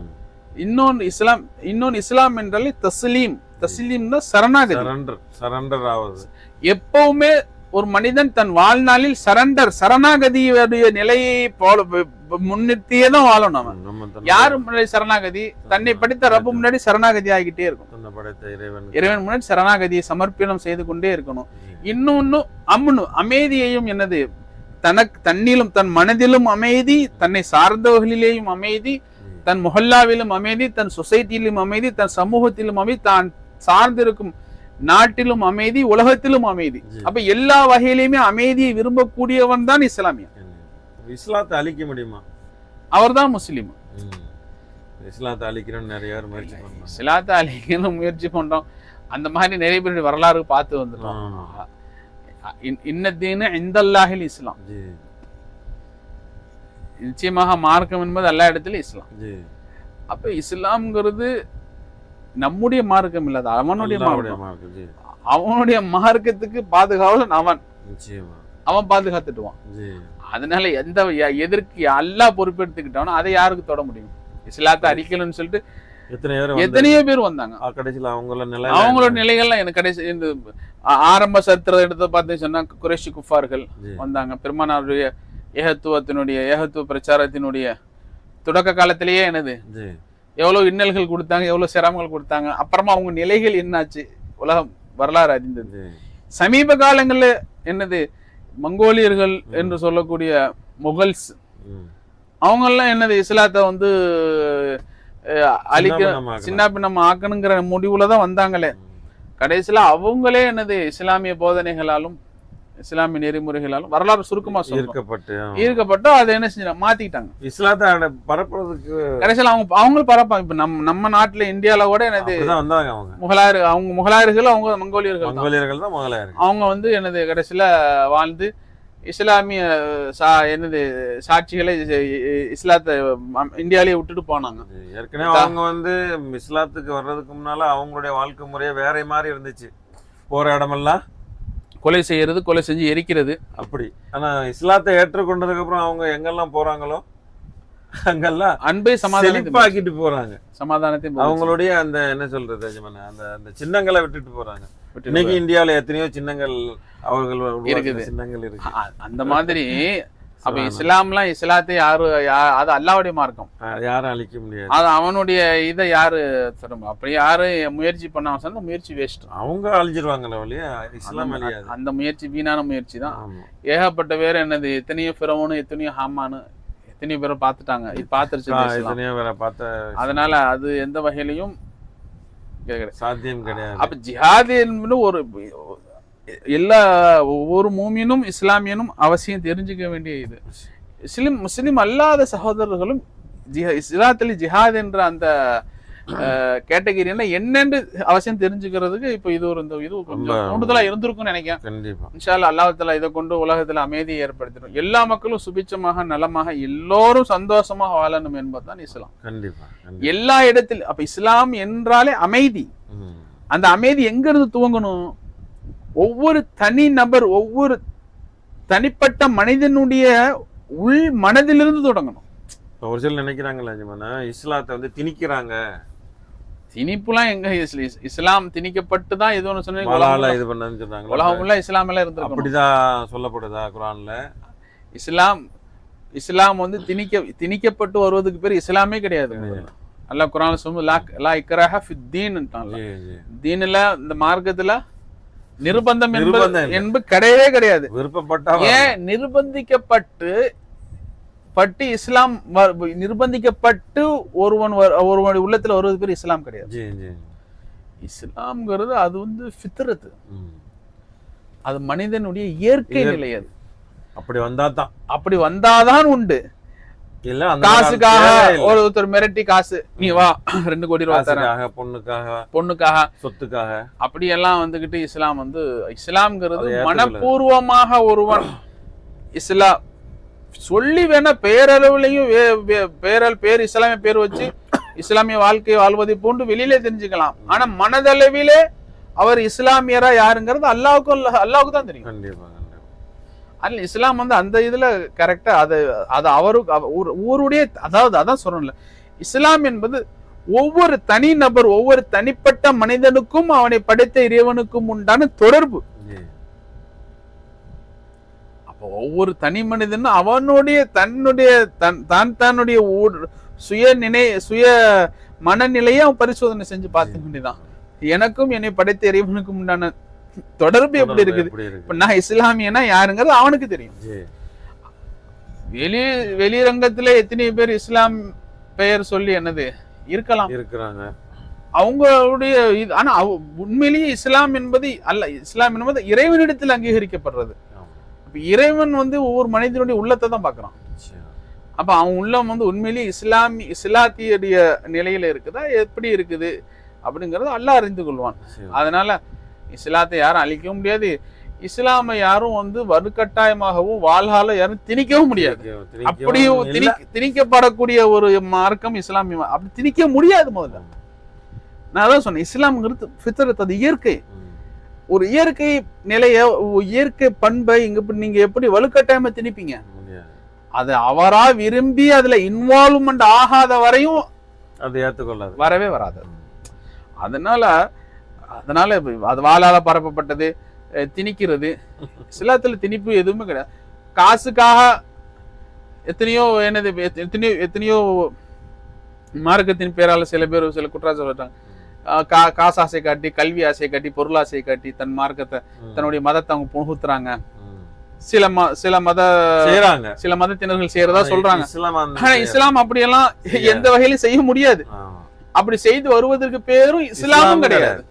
இன்னொன்னு இஸ்லாம் என்றாலே தஸ்லீம். தஸ்லீம்னா சரணாகதி. எப்பவுமே ஒரு மனிதன் தன் வாழ்நாளில் சரணாகதியுடைய நிலையை முன்னிறுத்தியே தான் வாழணும். யாரு முன்னாடி சரணாகதி? தன்னை படித்த ரப்பு முன்னாடி சரணாகதி ஆகிட்டே இருக்கும். இறைவன் முன்னாடி சரணாகதியை சமர்ப்பணம் செய்து கொண்டே இருக்கணும். இன்னொன்னு அமைதியையும் தன்னிலும் தன் மனதிலும் அமைதி, தன்னை சார்ந்தவர்களிலேயும் அமைதி, தன் முஹல்லாவிலும் அமைதி, தன் சொசைட்டியிலும் அமைதி, தன் சமூகத்திலும் அமைதி, தான் சார்ந்திருக்கும் நாட்டிலும் அமைதி, உலகத்திலும் அமைதி. அப்ப எல்லா வகையிலுமே அமைதியை விரும்பக்கூடியவன் தான் இஸ்லாமியன். இஸ்லாத்தை அழிக்க முடியுமா? அவர் தான் முஸ்லீம். இஸ்லாத்தை அழிக்கணும்னு நிறைய பேர் முயற்சி பண்றோம். இஸ்லாத்தை அழிக்கணும் முயற்சி பண்றோம். அந்த மாதிரி நிறைய பேருடைய வரலாறு பார்த்து வந்துட்டோம். இன்னதீன இந்தல்லாஹில் இஸ்லாம். நிச்சயமாக மார்க்கம் என்பது எல்லா இடத்துலயும் இஸ்லாம். அப்ப இஸ்லாம்ங்கிறது நம்முடைய மார்க்கம் இல்லாத அவனுடைய மார்க்கம். அவனுடைய மார்க்கத்துக்கு பாதுகாவலன் அவன் பாதுகாத்துட்டுவான். அதனால எதற்கு அல்லாஹ் பொறுப்பெடுத்துக்கிட்டானோ அதை யாருக்கு தொட முடியும்? இஸ்லாத்தை அடிக்கலன்னு சொல்லிட்டு எத்தனையோ பேர் வந்தாங்க. அவங்களோட நிலைகள்லாம் எனக்கு கடைசி இந்த ஆரம்ப சரித்திரம் எடுத்து பார்த்து சொன்னா குறைஷி குஃபார்கள் வந்தாங்க. பெருமானாருடைய ஏகத்துவ பிரச்சாரத்தினுடைய தொடக்க காலத்திலேயே எவ்வளவு இன்னல்கள் கொடுத்தாங்க, எவ்வளவு சிரமங்கள் கொடுத்தாங்க. அப்புறமா அவங்க நிலைகள் என்னாச்சு உலகம் வரலாறு அறிந்தது. சமீப காலங்கள்ல மங்கோலியர்கள் என்று சொல்லக்கூடிய முகல்ஸ் அவங்கெல்லாம் இஸ்லாத்தை அழிக்க சின்ன பின்னம் ஆக்கணுங்கிற முடிவுலதான் வந்தாங்களே. கடைசியில அவங்களே இஸ்லாமிய போதனைகளாலும் இஸ்லாமிய நெறிமுறைகளாலும் வரலாறு சுருக்கமா ஈர்க்கப்பட்டு அதை என்ன செஞ்சாங்க, மாத்திக்கிட்டாங்க. இஸ்லாத்தை பரப்புறதுக்கு கடைசியில் அவங்களும் பரப்பாங்க. இப்ப நம்ம நாட்டுல இந்தியால கூட முகலாயர்கள் அவங்க மங்கோலியர்கள் தான் அவங்க கடைசியில வாழ்ந்து இஸ்லாமிய சாட்சிகளை இஸ்லாத்தை இந்தியாலேயே விட்டுட்டு போனாங்க. ஏற்கனவே அவங்க இஸ்லாத்துக்கு வர்றதுக்கு முன்னால அவங்களுடைய வாழ்க்கை முறையே வேற மாதிரி இருந்துச்சு. போற இடமெல்லாம் கொலை செய்யறது, கொலை செஞ்சு எரிக்கிறது அப்படி. ஆனா இஸ்லாத்தை ஏற்றுக்கொண்டதுக்கு அப்புறம் அவங்க எங்கெல்லாம் போறாங்களோ அங்கெல்லாம் அன்பை சமாதானமாக்கிட்டு போறாங்க. சமாதானத்தையும் அவங்களுடைய அந்த என்ன சொல்றது அந்த சின்னங்களை விட்டுட்டு போறாங்க. இன்னைக்கு இந்தியாவில எத்தனையோ சின்னங்கள் அவர்கள் சின்னங்கள் இருக்கு. அந்த மாதிரி அப்ப இஸ்லாம்லாம் இஸ்லாத்தை அது அல்லாஹ்வுடைய மார்க்கம், யாரும் அழிக்க முடியாது. அது அவனுடைய இதை யாரு அப்படி யாரு முயற்சி பண்ணாம சொன்னா முயற்சி வேஸ்ட். அவங்க அழிஞ்சிருவாங்களே வழியா இஸ்லாம் அழியாது. அந்த முயற்சி வீணான முயற்சி தான். ஏகப்பட்ட பேர் எத்தனையோ ஃபிரௌன், எத்தனையோ ஹாமான், எத்தனையோ பேரை பார்த்துட்டாங்க. இது பார்த்துருச்சு எத்தனையோ பேரை பார்த்த. அதனால அது எந்த வகையிலையும் சாத்தியம் கிடையாது. அப்ப ஜிஹாது என்பது ஒவ்வொரு மூமினும் இஸ்லாமியனும் அவசியம் தெரிஞ்சுக்க வேண்டிய இது. முஸ்லிம் அல்லாத சகோதரர்களும் இஸ்லாத்தில் ஜிஹாத் என்ற அந்த கேட்டகரி என்னன்னு அவசியம் தெரிஞ்சுக்கிறதுக்கு இப்ப இது ஒரு இது கொஞ்சம் கூடுதலா இருந்திருக்கும்னு நினைக்கிறேன். கண்டிப்பா இன்ஷா அல்லாஹ் அல்லாஹ் தஆலா இதை கொண்டு உலகத்துல அமைதியை ஏற்படுத்திடும், எல்லா மக்களும் சுபிச்சமாக நலமாக எல்லோரும் சந்தோஷமாக வாழணும் என்பதுதான் இஸ்லாம். கண்டிப்பா எல்லா இடத்திலும். அப்ப இஸ்லாம் என்றாலே அமைதி. அந்த அமைதி எங்க இருந்து துவங்கணும்? ஒவ்வொரு தனி நபர், ஒவ்வொரு தனிப்பட்ட மனிதனுடைய உள் மனதிலிருந்து தொடங்கணும். ஒரு சிலர் நினைக்கிறாங்கல்ல இஸ்லாத்தை வந்து திணிக்கிறாங்க. திணிப்புலாம் எங்க? இஸ்லாம் திணிக்கப்பட்டு தான் இது ஒன்று சொன்னீங்க, இது பண்ணு சொன்னாங்க. உலகம் இஸ்லாம் எல்லாம் இருந்து அப்படிதான் சொல்லப்படுதா குர்ஆன்ல? இஸ்லாம் வந்து திணிக்கப்பட்டு வருவதுக்கு பேர் இஸ்லாமே கிடையாது. அல்லாஹ் குர்ஆன்ல சொல்லுது லா இக்ராஹ ஃபித் தீன்ன்றான்ல. தீன்ல இந்த மார்க்கத்துல நிர்பந்தம் என்பது கிடையவே கிடையாது. விருப்பப்பட்டா ஏன் நிர்பந்திக்கப்பட்டு இஸ்லாம் நிர்பந்திக்கப்பட்டு ஒருவனுடைய உள்ளத்துல வருவது பேர் இஸ்லாம் கிடையாது. இஸ்லாம்ங்கிறது அது வந்து ஃபித்ரத், அது மனிதனுடைய இயற்கை நிலை. அது அப்படி வந்தாதான் உண்டு. காசுக்காக ஒருத்தர் மிரட்டி காசு நீ வா 2 கோடி ரூபாய் தரேன் பொண்ணுக்காக சொத்துக்காக அப்படி எல்லாம் வந்துகிட்டு இஸ்லாம் வந்து இஸ்லாம்ங்கிறது மனப்பூர்வமாக ஒருவன் இஸ்லாம் சொல்லி வேணா பேரளவுலையும் பேர் இஸ்லாமிய பேர் வச்சு இஸ்லாமிய வாழ்க்கையை வாழ்வதை போன்று வெளியிலே தெரிஞ்சுக்கலாம். ஆனா மனதளவிலே அவர் இஸ்லாமியரா யாருங்கிறது அல்லாஹ்வுக்கு தான் தெரியும். கண்டிப்பா. அதுல இஸ்லாம் வந்து அந்த இதுல கரெக்டா அது அவருக்கு ஊருடைய, அதாவது அதான் சொல்லணும்ல, இஸ்லாம் என்பது ஒவ்வொரு தனி நபர், ஒவ்வொரு தனிப்பட்ட மனிதனுக்கும் அவனை படைத்த இறைவனுக்கும் உண்டான தொடர்பு. அப்போ ஒவ்வொரு தனி மனிதனும் அவனுடைய தன்னுடைய சுய மனநிலையை அவன் பரிசோதனை செஞ்சு பார்த்துக்க வேண்டியதான். எனக்கும் என்னை படைத்த இறைவனுக்கும் உண்டான தொடர்பு எப்படி இருக்குது? இப்ப நான் இஸ்லாமியனா யாருங்கிறது அவனுக்கு தெரியும். வெளிரங்கத்துல எத்தனை பேர் இஸ்லாம் பெயர் சொல்லி என்னது இருக்கிறாங்க அவங்களுடைய. ஆனா உண்மையிலேயே இஸ்லாம் என்பது இறைவனிடத்தில் அங்கீகரிக்கப்படுறது. இறைவன் வந்து ஒவ்வொரு மனிதனுடைய உள்ளத்தை தான் பாக்குறான். அப்ப அவன் உள்ளம் வந்து உண்மையிலேயே இஸ்லாத்தியுடைய நிலையில இருக்குதா எப்படி இருக்குது அப்படிங்கறது அல்லாஹ் அறிந்து கொள்வான். அதனால இஸ்லாத்தை யாரும் அழிக்க முடியாது. இஸ்லாமை யாரும் வந்து வலுக்கட்டாயமாகவும் வாழ்கால யாரும் திணிக்கவும் முடியாது. அப்படி திணிக்கப்படக்கூடிய ஒரு மார்க்கம் இஸ்லாமிய அப்படி திணிக்க முடியாது. முதல்ல நான் அதான் சொன்னேன், இஸ்லாம்ங்கிறது ஃபித்ரத், அது இயற்கை. ஒரு இயற்கை நிலைய, இயற்கை பண்பை நீங்க எப்படி வலுக்கட்டாயமா திணிப்பீங்க? அது அவரா விரும்பி அதுல இன்வால்வ்மெண்ட் ஆகாத வரையும் அது ஏற்றுக்கொள்ளாது, வரவே வராது. அதனால அது வாளால பரப்பப்பட்டது, திணிக்கிறது. இஸ்லாத்துல திணிப்பு எதுவுமே கிடையாது. காசுக்காக எத்தனையோ மார்க்கத்தின் பேரால சில பேர் சில குற்றம் சொல்லிட்டாங்க. காசு ஆசை காட்டி, கல்வி ஆசை காட்டி, பொருளாசை காட்டி தன் மார்க்கத்தை, தன்னுடைய மதத்தை அவங்க புகுத்துறாங்க. சில மதத்தினர்கள் செய்யறதா சொல்றாங்க. ஆனா இஸ்லாம் அப்படியெல்லாம் எந்த வகையிலும் செய்ய முடியாது. அப்படி செய்து வருவதற்கு பேரும் இஸ்லாமும் கிடையாது.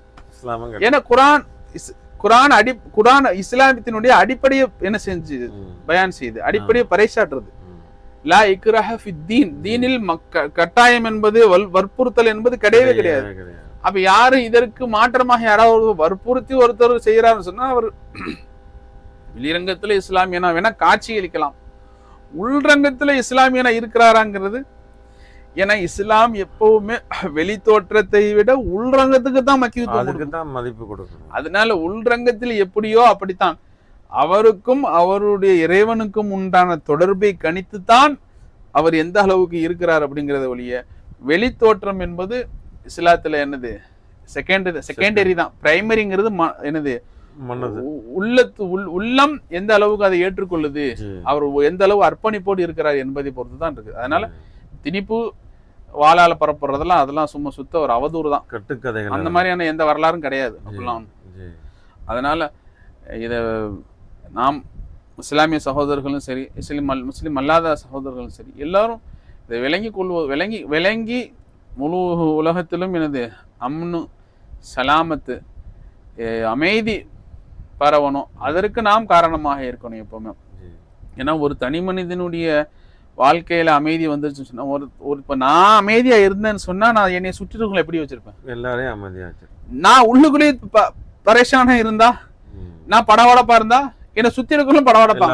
ஏன்னா குர்ஆன் இஸ்லாமத்தினுடைய அடிப்படையை என்ன செஞ்சு பயான் செய்து, அடிப்படையை பறைசாற்றுறது. லா இக்ராஹ ஃபித் தீன், தீனில் கட்டாயம் என்பது வற்புறுத்தல் என்பது கிடையவே கிடையாது. அப்ப யாரு இதற்கு மாற்றமாக யாராவது வற்புறுத்தி ஒருத்தர் செய்யறாருன்னு சொன்னா அவர் வெளிரங்கத்துல இஸ்லாமியனா வேணா காட்சி அளிக்கலாம், உள்ரங்கத்துல இஸ்லாமியனா இருக்கிறாராங்கிறது. ஏன்னா இஸ்லாம் எப்பவுமே வெளி தோற்றத்தை விட உள்ரங்கத்துக்கு தான் மதிப்பு கொடுக்கணும். அதனால உள்ரங்கத்தில் எப்படியோ அப்படித்தான் அவருக்கும் அவருடைய இறைவனுக்கும் உண்டான தொடர்பை கணித்துத்தான் அவர் எந்த அளவுக்கு இருக்கிறார் அப்படிங்கறத ஒழிய வெளி தோற்றம் என்பது இஸ்லாத்துல என்னது செகண்டரி தான். பிரைமரிங்கிறது என்னது உள்ளம் எந்த அளவுக்கு அதை ஏற்றுக்கொள்ளுது, அவர் எந்த அளவு அர்ப்பணிப்போடு இருக்கிறார் என்பதை பொறுத்து தான் இருக்கு. அதனால திணிப்பு வாளால பரப்புறதெல்லாம் அதெல்லாம் சும்மா சுத்த ஒரு அவதூறு தான், கட்டுக்கதைகள். அந்த மாதிரியான எந்த வரலாறும் கிடையாது அப்படிலாம். அதனால இத நாம் இஸ்லாமிய சகோதரர்களும் சரி, முஸ்லிம் அல்லாத சகோதரர்களும் சரி, எல்லாரும் இதை விளங்கி முழு உலகத்திலும் எனது அம்னு சலாமத்து அமைதி பரவணும். அதற்கு நாம் காரணமாக இருக்கணும் எப்பவுமே. ஏன்னா ஒரு தனி மனிதனுடைய வாழ்க்கையில அமைதி வந்துருச்சுன்னு சொன்னா ஒரு இப்ப நான் அமைதியா இருந்தேன்னு சொன்னா நான் என்னை சுற்றி இருக்கவங்களை எப்படி வச்சிருப்பேன்? எல்லாரையும் அமைதியா வச்சிருக்கோம். நான் உள்ளுக்குள்ளேயே பரேஷானா இருந்தா, நான் படவடப்பா இருந்தா என்னை சுத்தி இருக்கவங்களும் படவடப்பா.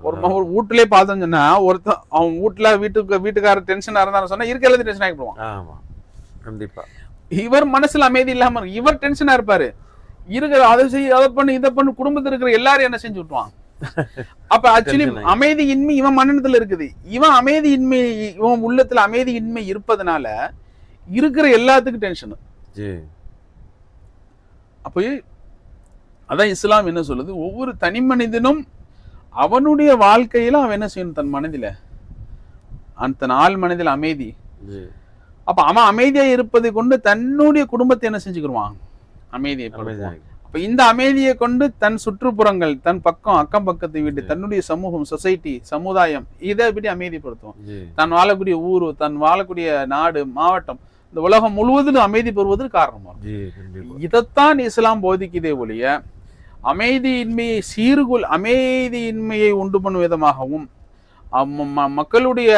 ஒரு வீட்டுலயே பார்த்தோம்னு சொன்னா ஒருத்தன் அவன் வீட்டுல வீட்டுக்காரர் டென்ஷனா இருந்தான்னு சொன்னா இருக்க எல்லாத்தையும் டென்ஷன் ஆகி போடுவான். கண்டிப்பா இவர் மனசுல அமைதி இல்லாம இவர் டென்ஷனா இருப்பாரு. இருக்கிற அதை செய்ய அதை பண்ணு இதை பண்ணு குடும்பத்தில் இருக்கிற எல்லாரும் என்ன செஞ்சு விட்டுவான். அப்ப ஆக்சுவலி அமைதியின்மை இவன் மனநலத்துல இருக்குது. இவன் அமைதியின்மை இவன் உள்ளத்துல அமைதியின்மை இருப்பதனால இருக்கிற எல்லாத்துக்கும் டென்ஷன். அப்ப அதான் இஸ்லாம் என்ன சொல்லுது, ஒவ்வொரு தனி மனிதனும் அவனுடைய வாழ்க்கையில அவன் என்ன செய்யணும், தன் மனதில தன் ஆள் மனதில் அமைதி. அப்ப அவன் அமைதியா இருப்பதை கொண்டு தன்னுடைய குடும்பத்தை என்ன செஞ்சுக்கிடுவான், அமைதியை. அப்ப இந்த அமைதியை கொண்டு தன் சுற்றுப்புறங்கள், தன் பக்கம் அக்கம் பக்கத்தை விட்டு தன்னுடைய சமூகம், சொசைட்டி, சமுதாயம் இதை எப்படி அமைதிப்படுத்துவோம். தன் வாழக்கூடிய ஊரு, தன் வாழக்கூடிய நாடு, மாவட்டம், இந்த உலகம் முழுவதும் அமைதி பெறுவதற்கு காரணமா. இதைத்தான் இஸ்லாம் போதிக்குதே ஒழிய அமைதியின்மையை அமைதியின்மையை உண்டு பண்ணும் விதமாகவும் மக்களுடைய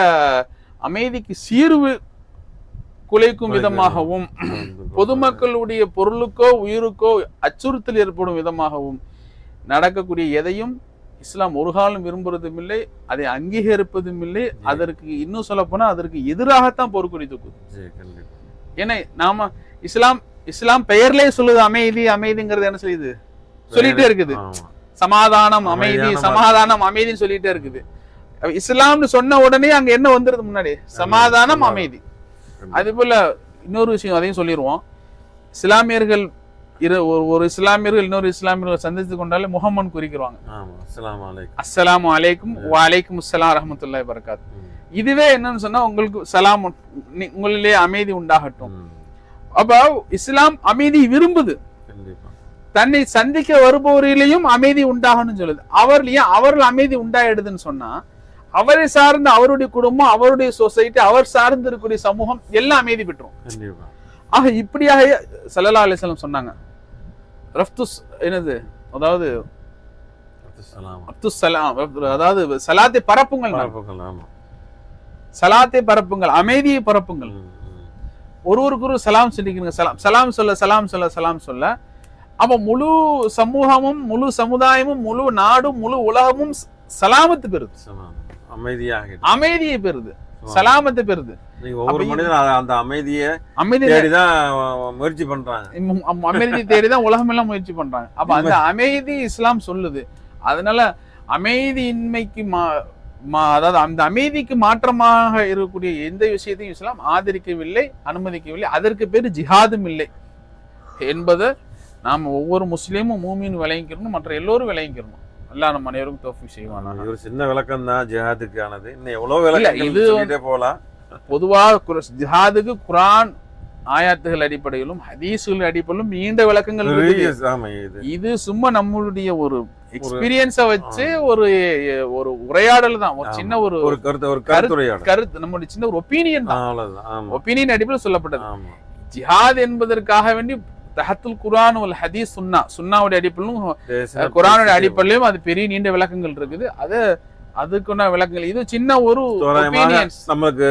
அமைதிக்கு சீர்வு குலைக்கும் விதமாகவும் பொதுமக்களுடைய பொருளுக்கோ உயிருக்கோ அச்சுறுத்தல் ஏற்படும் விதமாகவும் நடக்கக்கூடிய எதையும் இஸ்லாம் ஒரு காலம் விரும்புறதும் இல்லை, அதை அங்கீகரிப்பதும் இல்லை. அதற்கு இன்னும் சொல்ல போனா அதற்கு எதிராகத்தான் போர்க்குறி தூக்குது. ஏன்னா நாம இஸ்லாம் பெயர்லயே சொல்லுது அமைதி அமைதிங்கிறது என்ன சொல்லுது, சொல்லிட்டே இருக்குது. சமாதானம் அமைதி, சமாதானம் அமைதின்னு சொல்லிட்டே இருக்குது. இஸ்லாம்னு சொன்ன உடனே அங்க என்ன வந்துருது முன்னாடி, சமாதானம் அமைதி. அதே போல இன்னொரு விஷயம் அதையும் சொல்லிடுவோம். இஸ்லாமியர்கள் ஒரு இஸ்லாமியர்கள் இன்னொரு இஸ்லாமியர்கள் சந்தித்து கொண்டாலே முகம்மன் குறிக்கிறாங்க, அஸ்ஸலாமு அலைக்கும் வலைக்கும் அஸ்ஸலாம் ரஹ்மத்துல்லாஹி வபரகாத். இதுவே என்னன்னு சொன்னா உங்களுக்கு சலாம், உங்களிலே அமைதி உண்டாகட்டும். அப்ப இஸ்லாம் அமைதி விரும்புது. தன்னை சந்திக்க வருபவரிலையும் அமைதி உண்டாகணும்னு சொல்லுது. அவர்கள் அமைதி உண்டாயிடுதுன்னு சொன்னா அவரை சார்ந்த அவருடைய குடும்பம், அவருடைய சொசைட்டி, அவர் சார்ந்து இருக்கக்கூடிய சமூகம் எல்லாம் அமைதி பெற்றோம். ஆக இப்படியாக ஸல்லல்லாஹு அலைஹி வஸல்லம் சொன்னாங்க. ரஃப்துஸ் என்னது, அதாவது அதாவது சலாத்தை பரப்புங்கள், சலாத்தை பரப்புங்கள், அமைதியை பரப்புங்கள். ஒருவருக்கு சலாம் சொல்லிக்கிறீங்க, சலாம் சொல்ல சலாம் சொல்ல சலாம் சொல்ல அப்ப முழு சமூகமும் முழு சமுதாயமும் முழு நாடும் முழு உலகமும் சலாமத்து பெறுது, அமைதியை பெறுது, சலாமத்தை பெறுது. ஒவ்வொரு மனிதனும் அந்த அமைதியை தேடிதான் முயற்சி பண்றாங்க, அமைதியை தேடிதான் உலகம் எல்லாம் முயற்சி பண்றாங்க. அப்ப அந்த அமைதி இஸ்லாம் சொல்லுது. அதனால அமைதியின்மைக்கு அதாவது அந்த அமைதிக்கு மாற்றமாக இருக்கக்கூடிய எந்த விஷயத்தையும் இஸ்லாம் ஆதரிக்கவில்லை, அனுமதிக்கவில்லை. அதற்கு பேரு ஜிஹாதும் இல்லை என்பதை நாம ஒவ்வொரு முஸ்லீமும் மூமின் விளங்கிக்கணும், மற்ற எல்லோரும் விளங்கிக்கணும். அல்லாஹ் நம்ம அனைவருக்கும் தௌஃபீக் செய்வானா. ஒரு சின்ன விளக்கம் தான் ஜிஹாதுக்கானது. இன்னும் எவ்வளவு விளக்கம் இது போலாம். பொதுவாக ஜிஹாதுக்கு குர்ஆன் ஆயாத்துகள் அடிப்படையிலும் ஹதீஸ்கள் அடிப்படையிலும் நீண்ட விளக்கங்கள் இருக்கு. இது சும்மா நம்மளுடைய ஒரு எக்ஸ்பீரியன்ஸை வச்சு ஒரு உரையாடல் தான், ஒரு சின்ன ஒரு கருத்து, நம்மளுடைய சின்ன ஒரு ஒப்பீனியன் தான். ஒப்பீனியன் அடிப்படையில் சொல்லப்பட்டது. ஜிஹாத் என்பதற்காக வேண்டி தஹத்துல் குர்ஆன் வல் ஹதீஸ் சுன்னாவுடைய அடிப்படையிலும் குர்ஆனுடைய அடிப்படையிலும் அது பெரிய நீண்ட விளக்கங்கள் இருக்குது. அதுக்குள்ள விளக்கங்கள் இது சின்ன ஒரு நமக்கு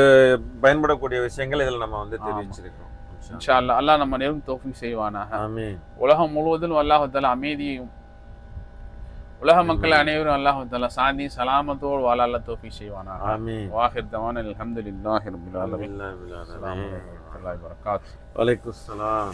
பயன்படக்கூடிய விஷயங்கள் இதில் நம்ம வந்து தெரிவிச்சிருக்கோம். இன்ஷா அல்லாஹ் அல்லாஹ் நம்ம நேரம் தௌஃபீக் செய்வானாக. ஆமீன். உலகம் முழுவதும் அல்லாஹ் தஆலா அமைதியையும் உலக மக்கள் அனைவரும் அல்லாஹ் தஆலா சாந்தி சலாமத்தோடு வாழ அல்லாஹ் தௌஃபீக் செய்வானாக. ஆமீன். வாஹிர் தவானா அல்ஹம்துலில்லாஹி ரப்பில் ஆலமீன். அஸ்ஸலாமு அலைக்கும் வரஹ்மத்துல்லாஹி வபரகாத்துஹு. வலைக்கும் ஸலாம்.